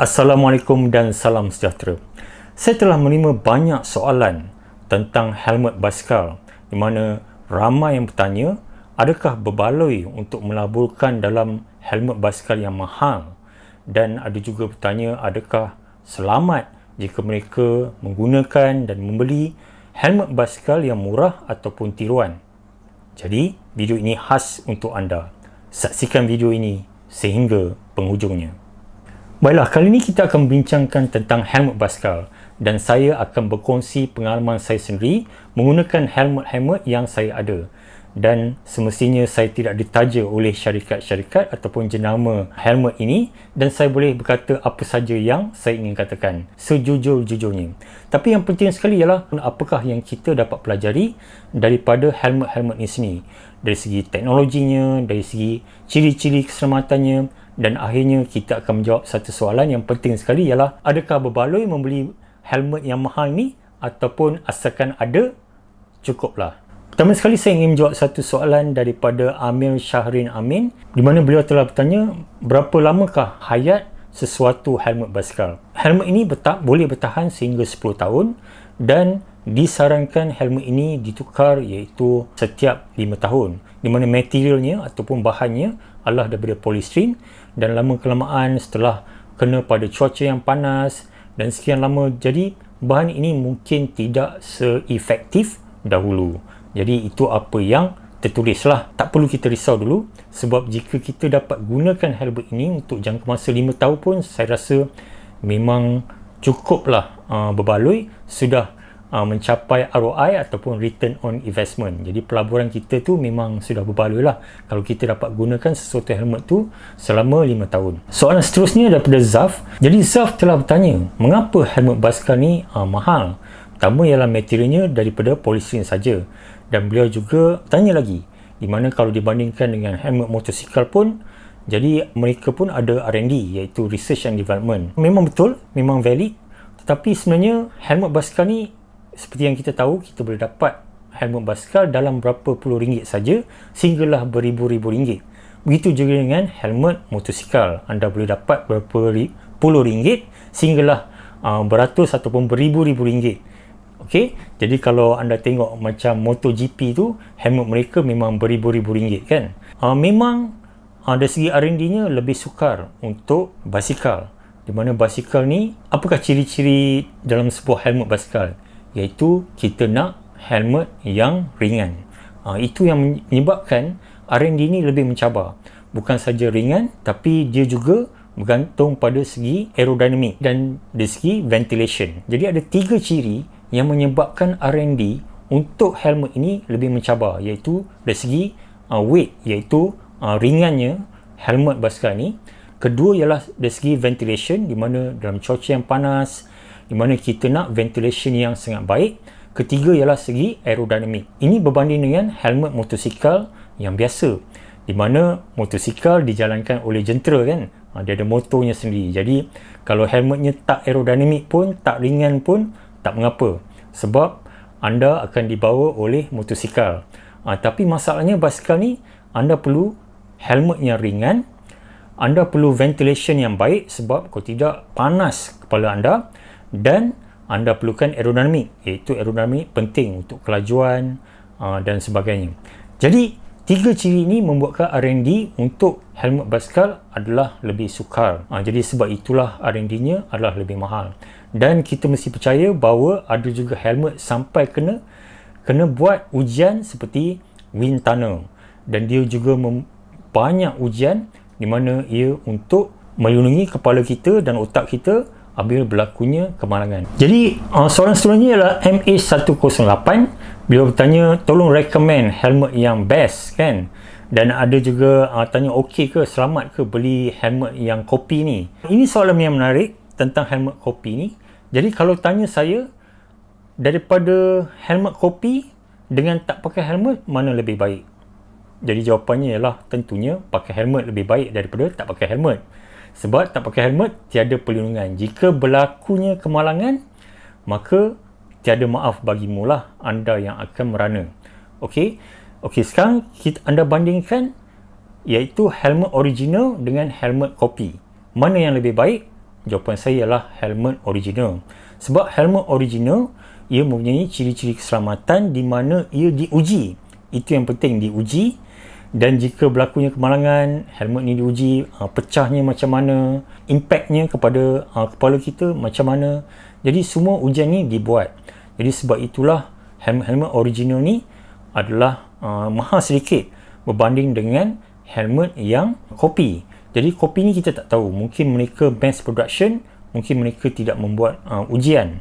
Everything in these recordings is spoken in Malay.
Assalamualaikum dan salam sejahtera. Saya telah menerima banyak soalan tentang helmet basikal di mana ramai yang bertanya, adakah berbaloi untuk melaburkan dalam helmet basikal yang mahal, dan ada juga bertanya adakah selamat jika mereka menggunakan dan membeli helmet basikal yang murah ataupun tiruan. Jadi, video ini khas untuk anda. Saksikan video ini sehingga penghujungnya. Baiklah, kali ini kita akan membincangkan tentang helmet basikal dan saya akan berkongsi pengalaman saya sendiri menggunakan helmet-helmet yang saya ada, dan semestinya saya tidak ditaja oleh syarikat-syarikat ataupun jenama helmet ini, dan saya boleh berkata apa saja yang saya ingin katakan sejujur-jujurnya. Tapi yang penting sekali ialah apakah yang kita dapat pelajari daripada helmet-helmet ini sendiri, dari segi teknologinya, dari segi ciri-ciri keselamatannya, dan akhirnya kita akan menjawab satu soalan yang penting sekali, ialah adakah berbaloi membeli helmet yang mahal ni ataupun asalkan ada cukuplah. Pertama sekali saya ingin menjawab satu soalan daripada Amir Shahrin Amin, di mana beliau telah bertanya berapa lamakah hayat sesuatu helmet basikal. Helmet ini boleh bertahan sehingga 10 tahun dan disarankan helmet ini ditukar iaitu setiap 5 tahun, di mana materialnya ataupun bahannya adalah daripada polystyrene, dan lama kelamaan setelah kena pada cuaca yang panas dan sekian lama, jadi bahan ini mungkin tidak seefektif dahulu. Jadi itu apa yang tertulislah. Tak perlu kita risau dulu, sebab jika kita dapat gunakan helmet ini untuk jangka masa 5 tahun pun saya rasa memang cukuplah berbaloi, sudah mencapai ROI ataupun return on investment. Jadi pelaburan kita tu memang sudah berbaloi lah kalau kita dapat gunakan sesuatu helmet tu selama 5 tahun. Soalan seterusnya daripada Zaf. Jadi Zaf telah bertanya, mengapa helmet basikal ni mahal? Pertama ialah materialnya daripada polystyrene saja, dan beliau juga tanya lagi, di mana kalau dibandingkan dengan helmet motosikal pun, jadi mereka pun ada R&D iaitu research and development. Memang betul, memang valid, tetapi sebenarnya helmet basikal ni seperti yang kita tahu, kita boleh dapat helmet basikal dalam berapa puluh ringgit saja sehinggalah beribu-ribu ringgit. Begitu juga dengan helmet motosikal, anda boleh dapat berapa puluh ringgit sehinggalah beratus ataupun beribu-ribu ringgit. Okey, jadi kalau anda tengok macam MotoGP tu, helmet mereka memang beribu-ribu ringgit kan. Memang dari segi R&D-nya lebih sukar untuk basikal, di mana basikal ni, apakah ciri-ciri dalam sebuah helmet basikal? Iaitu kita nak helmet yang ringan. Itu yang menyebabkan R&D ni lebih mencabar. Bukan saja ringan, tapi dia juga bergantung pada segi aerodinamik dan dari segi ventilation. Jadi ada 3 ciri yang menyebabkan R&D untuk helmet ini lebih mencabar, iaitu dari segi weight, iaitu ringannya helmet basikal ni. Kedua ialah dari segi ventilation, di mana dalam cuaca yang panas, di mana kita nak ventilation yang sangat baik. Ketiga ialah segi aerodinamik. Ini berbanding dengan helmet motosikal yang biasa, di mana motosikal dijalankan oleh jentera kan. Dia ada motornya sendiri. Jadi kalau helmetnya tak aerodinamik pun, tak ringan pun, tak mengapa, sebab anda akan dibawa oleh motosikal. Tapi masalahnya basikal ni, anda perlu helmet yang ringan, anda perlu ventilation yang baik, sebab kalau tidak panas kepala anda, dan anda perlukan aerodinamik, iaitu aerodinamik penting untuk kelajuan dan sebagainya. Jadi 3 ciri ini membuatkan R&D untuk helmet basikal adalah lebih sukar. Jadi sebab itulah R&D-nya adalah lebih mahal. Dan kita mesti percaya bahawa ada juga helmet sampai kena buat ujian seperti wind tunnel, dan dia juga banyak ujian di mana ia untuk melindungi kepala kita dan otak kita apabila berlakunya kemalangan. Jadi soalan seterusnya ialah MH108. Beliau bertanya, tolong recommend helmet yang best kan, dan ada juga tanya okey ke, selamat ke beli helmet yang kopi ni. Ini soalan yang menarik tentang helmet kopi ni. Jadi kalau tanya saya, daripada helmet kopi dengan tak pakai helmet, mana lebih baik? Jadi jawapannya ialah tentunya pakai helmet lebih baik daripada tak pakai helmet. Sebab tak pakai helmet tiada perlindungan. Jika berlakunya kemalangan, maka tiada maaf bagimu lah, anda yang akan merana. Okey, sekarang anda bandingkan iaitu helmet original dengan helmet kopi. Mana yang lebih baik? Jawapan saya ialah helmet original. Sebab helmet original, ia mempunyai ciri-ciri keselamatan di mana ia diuji. Itu yang penting, diuji. Dan jika berlakunya kemalangan, helmet ni diuji, pecahnya macam mana, impactnya kepada kepala kita macam mana. Jadi semua ujian ni dibuat. Jadi sebab itulah helmet-helmet original ni adalah mahal sedikit berbanding dengan helmet yang kopi. Jadi kopi ni kita tak tahu, mungkin mereka mass production, mungkin mereka tidak membuat ujian.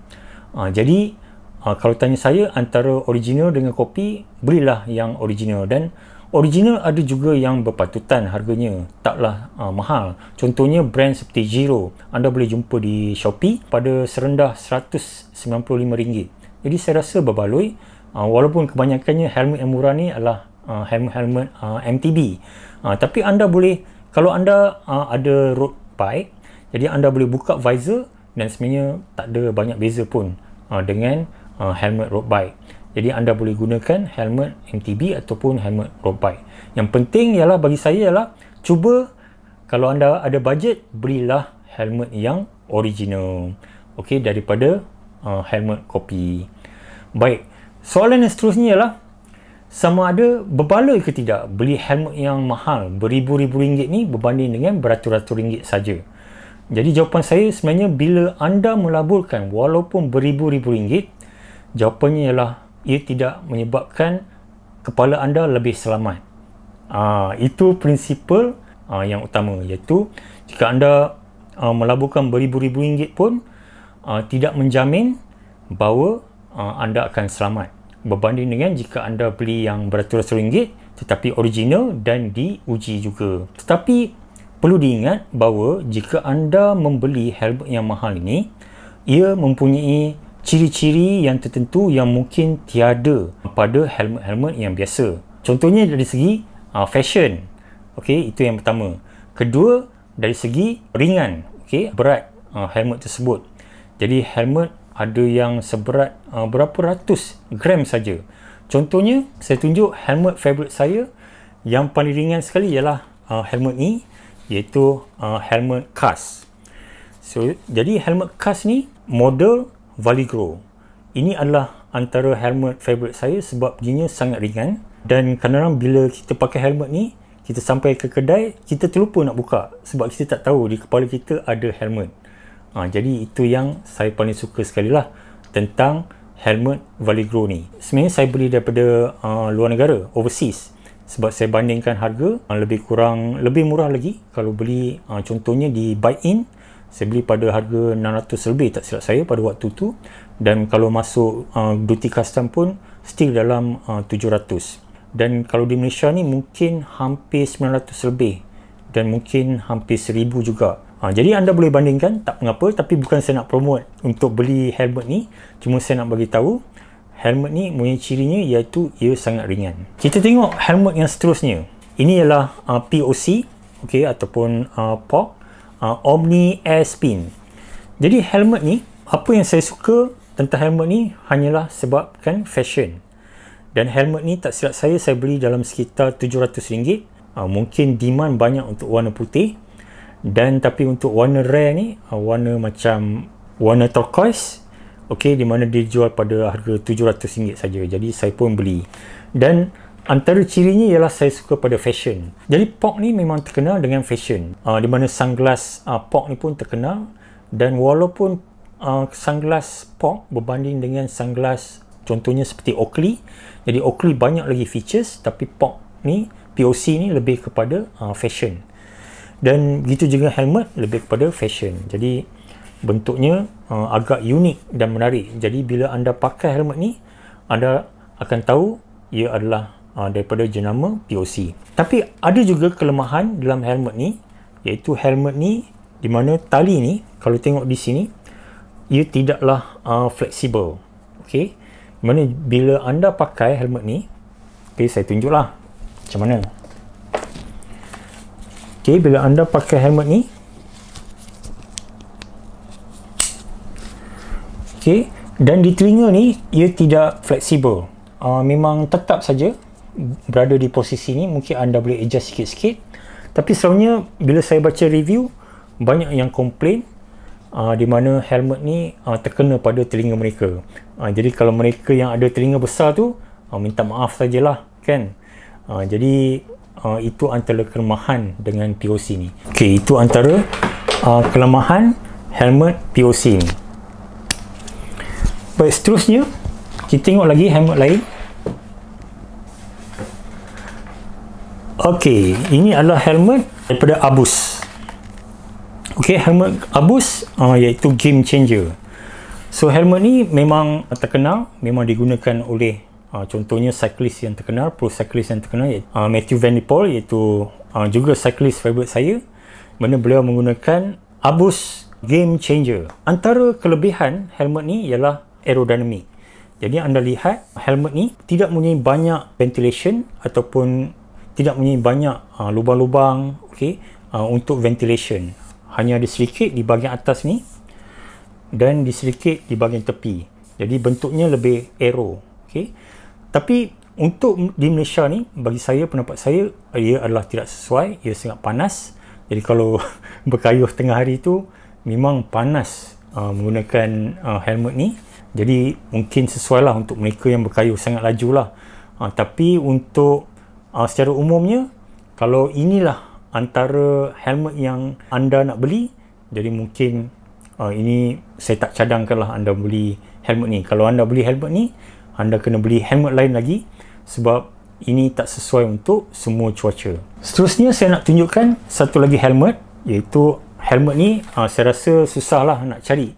Jadi kalau tanya saya antara original dengan kopi, belilah yang original. Dan original ada juga yang berpatutan harganya, taklah mahal. Contohnya brand seperti Giro, anda boleh jumpa di Shopee pada serendah RM195. Jadi saya rasa berbaloi, walaupun kebanyakannya helmet yang murah ni adalah helmet-helmet MTB. Tapi anda boleh, kalau anda ada road bike, jadi anda boleh buka visor dan sebenarnya tak ada banyak beza pun dengan helmet road bike. Jadi anda boleh gunakan helmet MTB ataupun helmet road bike. Yang penting ialah bagi saya ialah cuba, kalau anda ada bajet, belilah helmet yang original, okey, daripada helmet kopi. Baik, soalan yang seterusnya ialah sama ada berbaloi ke tidak beli helmet yang mahal beribu-ribu ringgit ni berbanding dengan beratus-ratus ringgit saja. Jadi jawapan saya sebenarnya, bila anda melaburkan walaupun beribu-ribu ringgit, jawapannya ialah ia tidak menyebabkan kepala anda lebih selamat. Itu prinsipal yang utama, iaitu jika anda melaburkan beribu-ribu ringgit pun tidak menjamin bahawa anda akan selamat berbanding dengan jika anda beli yang beratus-ratus ringgit tetapi original dan diuji juga. Tetapi perlu diingat bahawa jika anda membeli helmet yang mahal ini, ia mempunyai ciri-ciri yang tertentu yang mungkin tiada pada helmet-helmet yang biasa. Contohnya dari segi fashion. Okey, itu yang pertama. Kedua, dari segi ringan, okey, berat helmet tersebut. Jadi helmet ada yang seberat berapa ratus gram saja. Contohnya, saya tunjuk helmet favourite saya yang paling ringan sekali ialah helmet ni, iaitu helmet CAS. So, jadi helmet CAS ni model Valigro. Ini adalah antara helmet favourite saya sebab bunyinya sangat ringan, dan kadang-kadang bila kita pakai helmet ni, kita sampai ke kedai, kita terlupa nak buka sebab kita tak tahu di kepala kita ada helmet. Jadi itu yang saya paling suka sekali lah tentang helmet Valigro ni. Sebenarnya saya beli daripada luar negara, overseas, sebab saya bandingkan harga, lebih murah lagi kalau beli contohnya di buy-in. Saya beli pada harga 600 lebih tak silap saya pada waktu tu, dan kalau masuk duty custom pun still dalam 700. Dan kalau di Malaysia ni mungkin hampir 900 lebih, dan mungkin hampir 1000 juga. Jadi anda boleh bandingkan, tak mengapa. Tapi bukan saya nak promote untuk beli helmet ni, cuma saya nak bagi tahu helmet ni punya cirinya iaitu ia sangat ringan. Kita tengok helmet yang seterusnya. Ini ialah POC, okey, ataupun POC, Omni Air Spin. Jadi helmet ni, apa yang saya suka tentang helmet ni hanyalah sebabkan fashion. Dan helmet ni tak silap saya beli dalam sekitar RM700. Mungkin demand banyak untuk warna putih, dan tapi untuk warna rare ni, warna macam warna turquoise, okey, di mana dia dijual pada harga RM700 saja. Jadi saya pun beli. Dan antara cirinya ialah saya suka pada fashion. Jadi POC ni memang terkenal dengan fashion, di mana sunglass POC ni pun terkenal. Dan walaupun sunglass POC berbanding dengan sunglass contohnya seperti Oakley, jadi Oakley banyak lagi features, tapi POC ni lebih kepada fashion. Dan begitu juga helmet lebih kepada fashion. Jadi bentuknya agak unik dan menarik. Jadi bila anda pakai helmet ni, anda akan tahu ia adalah daripada jenama POC. Tapi ada juga kelemahan dalam helmet ni, iaitu helmet ni di mana tali ni, kalau tengok di sini, ia tidaklah fleksibel. Okey, di mana bila anda pakai helmet ni, okey, saya tunjuklah macam mana. Okey, bila anda pakai helmet ni, okey, dan di telinga ni ia tidak fleksibel. Memang tetap saja berada di posisi ni. Mungkin anda boleh adjust sikit-sikit, tapi selalunya bila saya baca review, banyak yang komplain di mana helmet ni terkena pada telinga mereka. Jadi kalau mereka yang ada telinga besar tu, minta maaf sajalah kan. Jadi itu antara kelemahan dengan POC ni. Okey, itu antara kelemahan helmet POC ni. Baik, seterusnya kita tengok lagi helmet lain. Okey, ini adalah helmet daripada Abus. Okey, helmet Abus iaitu Game Changer. So helmet ni memang terkenal, memang digunakan oleh contohnya cyclist yang terkenal, pro cyclist yang terkenal, Matthew Van Der Poel, iaitu juga cyclist favourite saya, mana beliau menggunakan Abus Game Changer. Antara kelebihan helmet ni ialah aerodinamik. Jadi anda lihat helmet ni tidak mempunyai banyak ventilation ataupun tidak mempunyai banyak lubang-lubang, okey, untuk ventilation. Hanya ada sedikit di bahagian atas ni dan di sedikit di bahagian tepi. Jadi bentuknya lebih aero, okey. Tapi untuk di Malaysia ni, bagi saya, pendapat saya, ia adalah tidak sesuai. Ia sangat panas. Jadi kalau berkayuh tengah hari tu memang panas menggunakan helmet ni. Jadi mungkin sesuai lah untuk mereka yang berkayuh sangat laju lah. Tapi untuk secara umumnya, kalau inilah antara helmet yang anda nak beli, jadi mungkin ini saya tak cadangkanlah anda beli helmet ni. Kalau anda beli helmet ni, anda kena beli helmet lain lagi sebab ini tak sesuai untuk semua cuaca. Seterusnya saya nak tunjukkan satu lagi helmet, iaitu helmet ni saya rasa susah lah nak cari,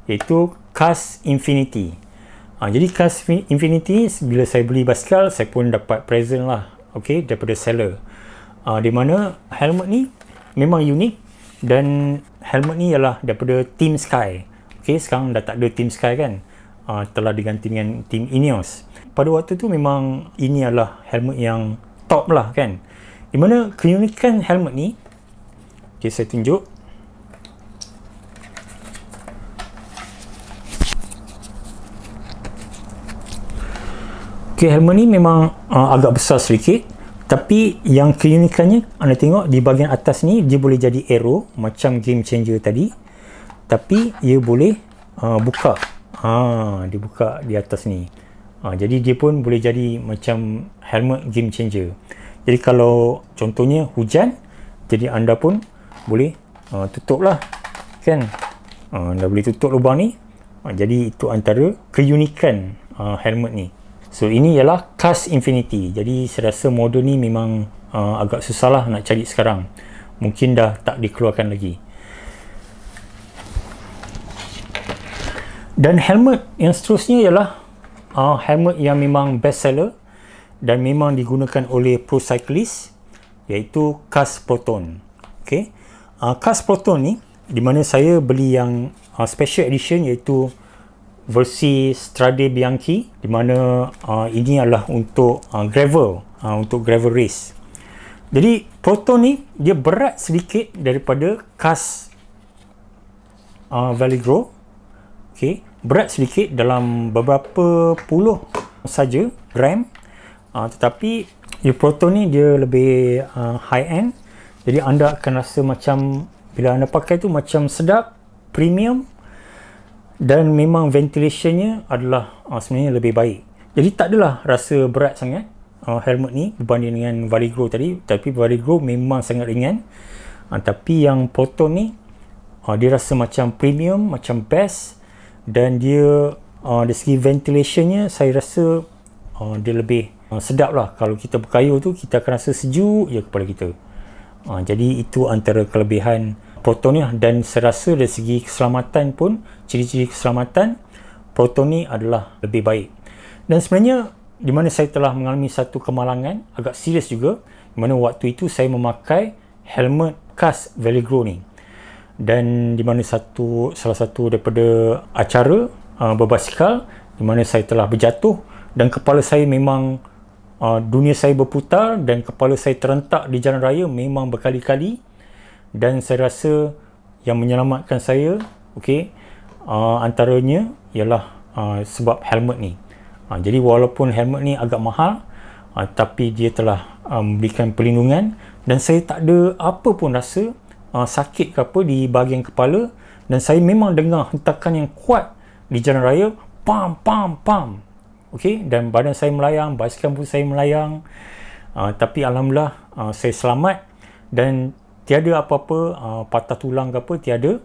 iaitu Cast Infinity. Jadi Cast Infinity, bila saya beli basikal, saya pun dapat present lah, okay, daripada seller. Di mana helmet ni memang unik, dan helmet ni ialah daripada Team Sky. Okay, sekarang dah tak ada Team Sky kan, telah diganti dengan Team Ineos. Pada waktu tu memang ini adalah helmet yang top lah kan. Di mana keunikan helmet ni, okay, saya tunjuk. Okay, helmet ni memang agak besar sedikit. Tapi yang keunikannya, anda tengok di bahagian atas ni, dia boleh jadi aero macam Game Changer tadi. Tapi ia boleh buka. Dia buka di atas ni. Jadi dia pun boleh jadi macam helmet Game Changer. Jadi kalau contohnya hujan, jadi anda pun boleh tutup lah kan. Anda boleh tutup lubang ni. Jadi itu antara keunikan helmet ni. So ini ialah Cast Infinity. Jadi saya rasa model ni memang agak susah lah nak cari sekarang. Mungkin dah tak dikeluarkan lagi. Dan helmet yang seterusnya ialah helmet yang memang best seller dan memang digunakan oleh pro cyclist, iaitu Cast Proton. Okay. Cast Proton ni, di mana saya beli yang special edition, iaitu versi Strade Bianchi, di mana ini adalah untuk gravel, untuk gravel race. Jadi Proton ni dia berat sedikit daripada Cast Valligro. Okey, berat sedikit dalam beberapa puluh saja gram. Tetapi Proton ni dia lebih high end. Jadi anda akan rasa macam bila anda pakai tu macam sedap, premium. Dan memang ventilationnya adalah sebenarnya lebih baik. Jadi tak adalah rasa berat sangat helmet ni berbanding dengan Valligro tadi. Tapi Valligro memang sangat ringan. Tapi yang Proton ni dia rasa macam premium, macam best. Dan dia dari segi ventilationnya, saya rasa dia lebih sedap lah. Kalau kita berkayuh tu, kita akan rasa sejuk je kepala kita. Jadi itu antara kelebihan Proton ni. Dan saya rasa dari segi keselamatan pun, ciri-ciri keselamatan Proton ni adalah lebih baik. Dan sebenarnya di mana saya telah mengalami satu kemalangan agak serius juga, di mana waktu itu saya memakai helmet Cast Valligro ni. Dan di mana salah satu daripada acara berbasikal, di mana saya telah berjatuh dan kepala saya memang dunia saya berputar dan kepala saya terentak di jalan raya memang berkali-kali. Dan saya rasa yang menyelamatkan saya, okey, antaranya ialah sebab helmet ni. Jadi walaupun helmet ni agak mahal, tapi dia telah memberikan perlindungan dan saya tak ada apa pun rasa sakit ke apa di bahagian kepala dan saya memang dengar hentakan yang kuat di jalan raya, pam pam pam. Okey, dan badan saya melayang, basikal pun saya melayang. Tapi alhamdulillah saya selamat dan tiada apa-apa patah tulang ke apa, tiada.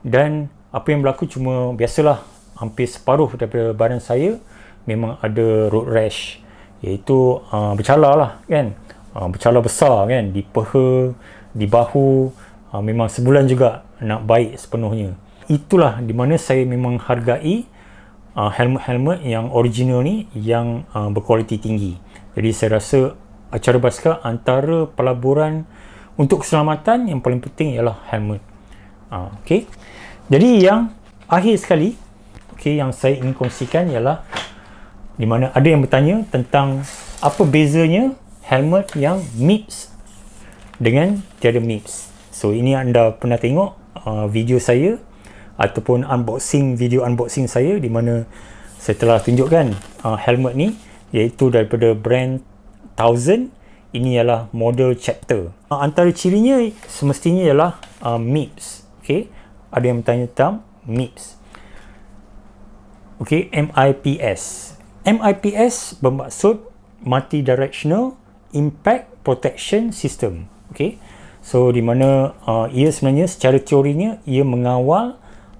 Dan apa yang berlaku cuma biasalah, hampir separuh daripada badan saya memang ada road rash, iaitu bercala lah kan, bercala besar kan, di peha, di bahu. Memang sebulan juga nak baik sepenuhnya. Itulah di mana saya memang hargai helmet-helmet yang original ni, yang berkualiti tinggi. Jadi saya rasa acara basikal antara pelaburan untuk keselamatan yang paling penting ialah helmet. Okey. Jadi yang akhir sekali, yang saya ingin kongsikan ialah di mana ada yang bertanya tentang apa bezanya helmet yang MIPS dengan tiada MIPS. So ini anda pernah tengok video saya ataupun video unboxing saya di mana saya telah tunjukkan helmet ni, iaitu daripada brand Thousand. Ini ialah model chapter. Antara cirinya semestinya ialah MIPS. Okey, ada yang bertanya tentang MIPS. Okey, MIPS. MIPS bermaksud Multi-Directional Impact Protection System. Okey, so di mana ia sebenarnya secara teorinya ia mengawal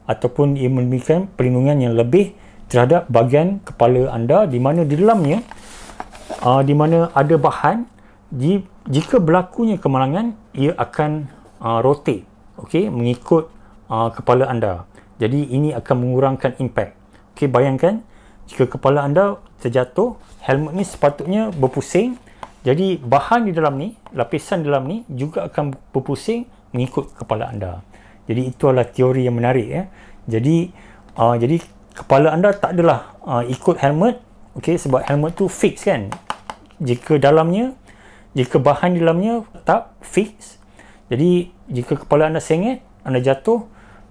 ataupun ia memberikan perlindungan yang lebih terhadap bahagian kepala anda, di mana di dalamnya di mana ada bahan, jika berlakunya kemalangan ia akan rotate, okey, mengikut kepala anda. Jadi ini akan mengurangkan impact. Okey, bayangkan jika kepala anda terjatuh, helmet ni sepatutnya berpusing. Jadi bahan di dalam ni, lapisan dalam ni juga akan berpusing mengikut kepala anda. Jadi itu adalah teori yang menarik ya. Jadi kepala anda tak adalah ikut helmet, okey, sebab helmet tu fix kan. Jika bahan di dalamnya tak fix, jadi jika kepala anda sengit, anda jatuh,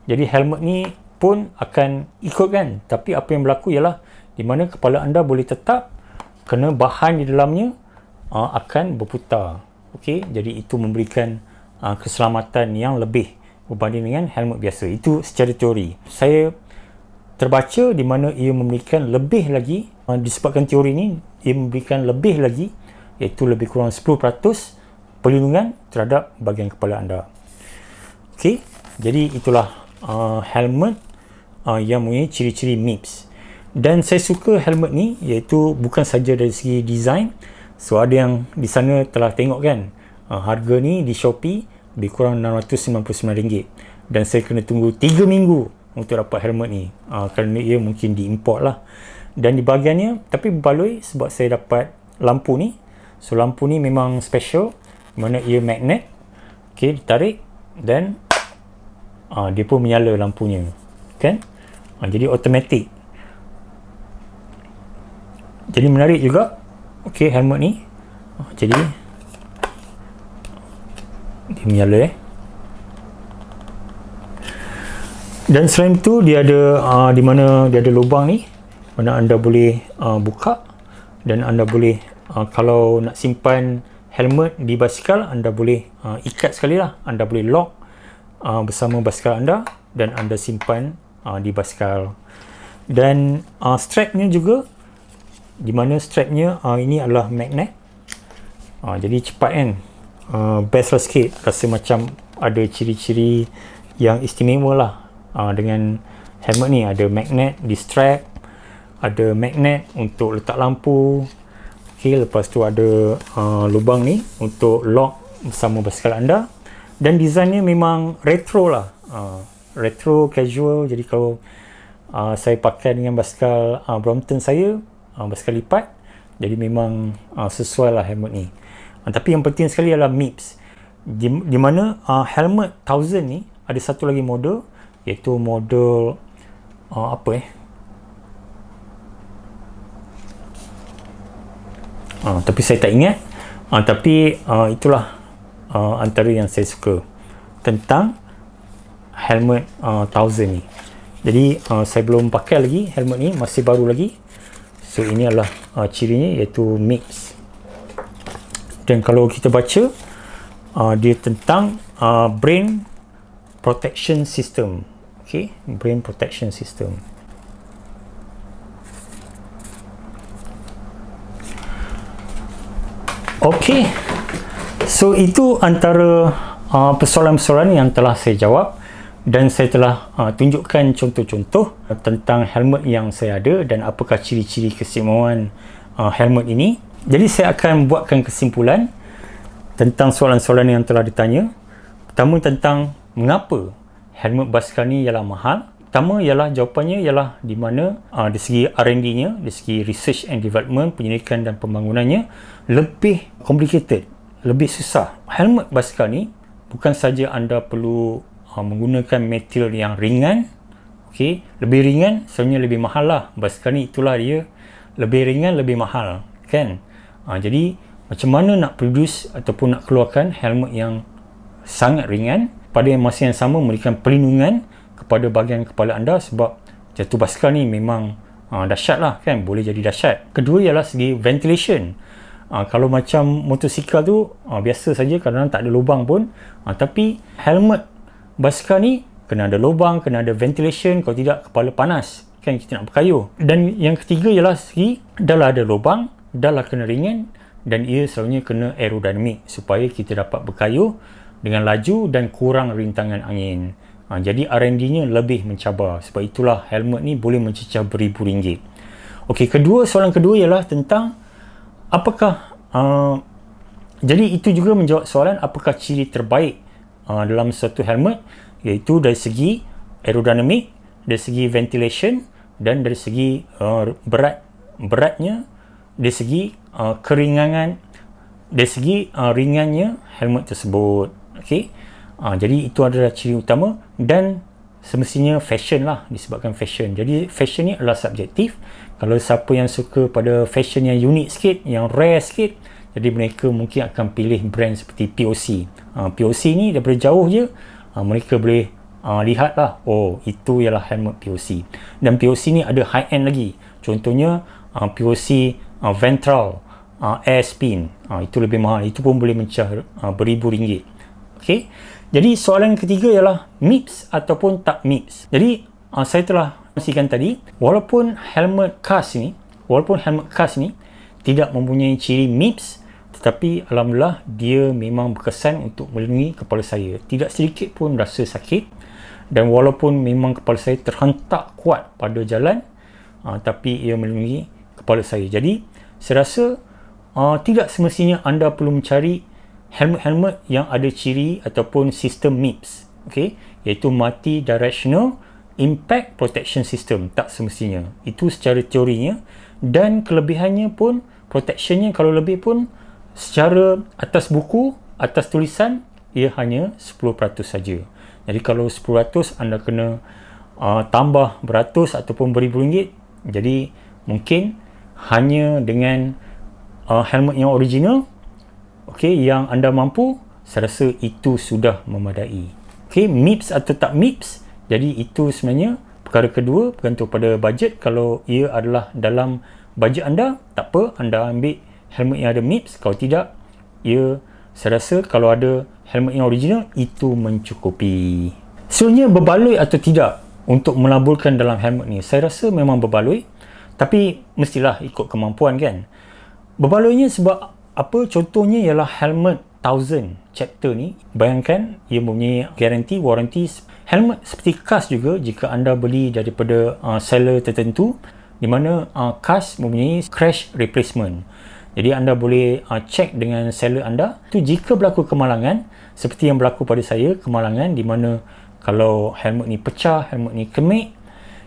jadi helmet ni pun akan ikut kan. Tapi apa yang berlaku ialah di mana kepala anda boleh tetap, kerana bahan di dalamnya akan berputar. Okey, jadi itu memberikan keselamatan yang lebih berbanding dengan helmet biasa. Itu secara teori. Saya terbaca di mana ia memberikan lebih lagi, disebabkan teori ini ia memberikan lebih lagi, iaitu lebih kurang 10% perlindungan terhadap bahagian kepala anda. Okey, jadi itulah helmet yang mempunyai ciri-ciri MIPS. Dan saya suka helmet ni, iaitu bukan saja dari segi design. So ada yang di sana telah tengok kan, harga ni di Shopee lebih kurang RM699, dan saya kena tunggu 3 minggu untuk dapat helmet ni, kerana ia mungkin diimport lah. Dan di bahagiannya, tapi berbaloi sebab saya dapat lampu ni. So lampu ni memang special, mana ia magnet. Okey, ditarik dan dia pun menyala lampunya kan. Jadi automatic. Jadi menarik juga. Okey, helmet ni jadi dia menyala dan selain itu dia ada di mana dia ada lubang ni, mana anda boleh buka, dan anda boleh kalau nak simpan helmet di basikal, anda boleh ikat sekali lah, anda boleh lock bersama basikal anda dan anda simpan di basikal. Dan strapnya juga, di mana strapnya ini adalah magnet. Jadi cepat kan, best lah sikit, rasa macam ada ciri-ciri yang istimewa lah dengan helmet ni. Ada magnet di strap, ada magnet untuk letak lampu. Okay, lepas tu ada lubang ni untuk lock bersama basikal anda. Dan desainnya memang retro lah, retro casual. Jadi kalau saya pakai dengan basikal Brompton saya, basikal lipat, jadi memang sesuai lah helmet ni. Tapi yang penting sekali adalah MIPS, di mana helmet Thousand ni ada satu lagi model, iaitu model tapi saya tak ingat. Tapi itulah antara yang saya suka tentang helmet Thousand ni. Jadi saya belum pakai lagi helmet ni, masih baru lagi. So ini adalah cirinya, iaitu MIPS. Dan kalau kita baca dia tentang brain protection system. Okey, brain protection system. Okey, so itu antara persoalan-persoalan yang telah saya jawab, dan saya telah tunjukkan contoh-contoh tentang helmet yang saya ada dan apakah ciri-ciri keistimewaan helmet ini. Jadi saya akan buatkan kesimpulan tentang soalan-soalan yang telah ditanya. Pertama, tentang mengapa helmet basikal ni ialah mahal. Pertama ialah jawapannya ialah di mana dari segi R&D-nya, dari segi research and development, penyelidikan dan pembangunannya lebih complicated, lebih susah. Helmet basikal ni bukan saja anda perlu menggunakan material yang ringan, okey, lebih ringan sebenarnya lebih mahal lah. Basikal ni itulah dia, lebih ringan lebih mahal, kan? Jadi macam mana nak produce ataupun nak keluarkan helmet yang sangat ringan pada masa yang sama memberikan perlindungan kepada bahagian kepala anda, sebab jatuh basikal ni memang dahsyat lah, kan? Boleh jadi dahsyat. Kedua ialah segi ventilation. Kalau macam motosikal tu biasa saja, kadang-kadang tak ada lubang pun, tapi helmet basikal ni kena ada lubang, kena ada ventilation, kalau tidak kepala panas, kan? Kita nak berkayuh. Dan yang ketiga ialah segi dah lah ada lubang, dah lah kena ringan, dan ia selalunya kena aerodinamik supaya kita dapat berkayuh dengan laju dan kurang rintangan angin. Jadi R&D-nya lebih mencabar. Sebab itulah helmet ni boleh mencecah beribu ringgit. Okey, soalan kedua ialah tentang apakah jadi itu juga menjawab soalan apakah ciri terbaik dalam satu helmet, iaitu dari segi aerodinamik, dari segi ventilation, dan dari segi beratnya, dari segi keringanan, dari segi ringannya helmet tersebut. Okey. Jadi itu adalah ciri utama, dan semestinya fashion lah, disebabkan fashion. Jadi fashion ni adalah subjektif. Kalau siapa yang suka pada fashion yang unik sikit, yang rare sikit, jadi mereka mungkin akan pilih brand seperti POC. POC ni daripada jauh je mereka boleh lihat lah, oh itu ialah helmet POC. Dan POC ni ada high end lagi. Contohnya POC ventral air spin, itu lebih mahal, itu pun boleh mencecah beribu ringgit. Okey. Jadi soalan ketiga ialah MIPS ataupun tak MIPS. Jadi saya telah kongsikan tadi, walaupun helmet cast ni tidak mempunyai ciri MIPS, tetapi alhamdulillah dia memang berkesan untuk melindungi kepala saya. Tidak sedikit pun rasa sakit, dan walaupun memang kepala saya terhentak kuat pada jalan, tapi ia melindungi kepala saya. Jadi saya rasa tidak semestinya anda perlu mencari helmet-helmet yang ada ciri ataupun sistem MIPS, okey, iaitu Multi-Directional Impact Protection System. Tak semestinya. Itu secara teorinya, dan kelebihannya pun, protectionnya kalau lebih pun, secara atas buku, atas tulisan, ia hanya 10% saja. Jadi kalau 10% anda kena tambah beratus ataupun beribu ringgit. Jadi mungkin hanya dengan helmet yang original, okey, yang anda mampu, saya rasa itu sudah memadai. Okey, MIPS atau tak MIPS, jadi itu sebenarnya perkara kedua, bergantung pada bajet. Kalau ia adalah dalam bajet anda, tak apa, anda ambil helmet yang ada MIPS. Kalau tidak, saya rasa kalau ada helmet yang original, itu mencukupi. Sebenarnya berbaloi atau tidak untuk melaburkan dalam helmet ni, saya rasa memang berbaloi, tapi mestilah ikut kemampuan, kan? Berbaloinya sebab apa? Contohnya ialah helmet 1000 chapter ni, bayangkan ia mempunyai garanti, warranty. Helmet seperti cast juga, jika anda beli daripada seller tertentu, di mana cast mempunyai crash replacement. Jadi anda boleh cek dengan seller anda tu, jika berlaku kemalangan seperti yang berlaku pada saya, kemalangan di mana kalau helmet ni pecah, helmet ni kemik,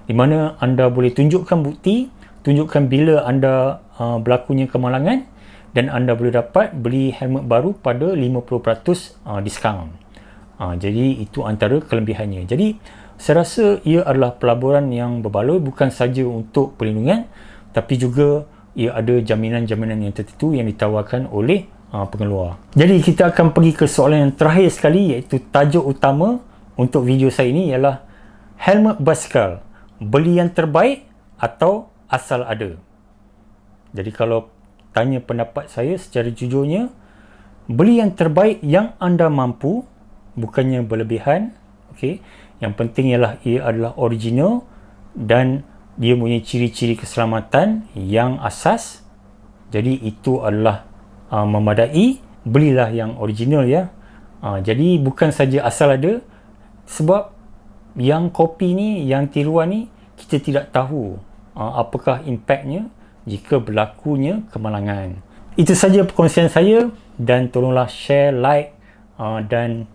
di mana anda boleh tunjukkan bukti, tunjukkan bila anda berlakunya kemalangan, dan anda boleh dapat beli helmet baru pada 50% diskaun. Jadi itu antara kelebihannya. Jadi saya rasa ia adalah pelaburan yang berbaloi, bukan saja untuk perlindungan, tapi juga ia ada jaminan-jaminan yang tertentu yang ditawarkan oleh pengeluar. Jadi kita akan pergi ke soalan yang terakhir sekali, iaitu tajuk utama untuk video saya ini ialah helmet basikal, beli yang terbaik atau asal ada. Jadi kalau tanya pendapat saya secara jujurnya, beli yang terbaik yang anda mampu, bukannya berlebihan, okey, Yang penting ialah ia adalah original dan dia punya ciri-ciri keselamatan yang asas. Jadi itu adalah memadai. Belilah yang original ya. Jadi bukan saja asal ada, sebab yang kopi ni, yang tiruan ni, kita tidak tahu apakah impaknya jika berlakunya kemalangan. Itu saja perkongsian saya, dan tolonglah share, like, dan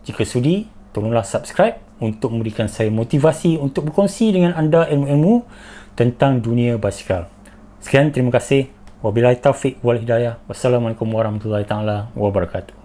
jika sudi tolonglah subscribe untuk memberikan saya motivasi untuk berkongsi dengan anda ilmu-ilmu tentang dunia basikal. Sekian, terima kasih. Wabillahi taufiq wal hidayah. Wassalamualaikum warahmatullahi taala wabarakatuh.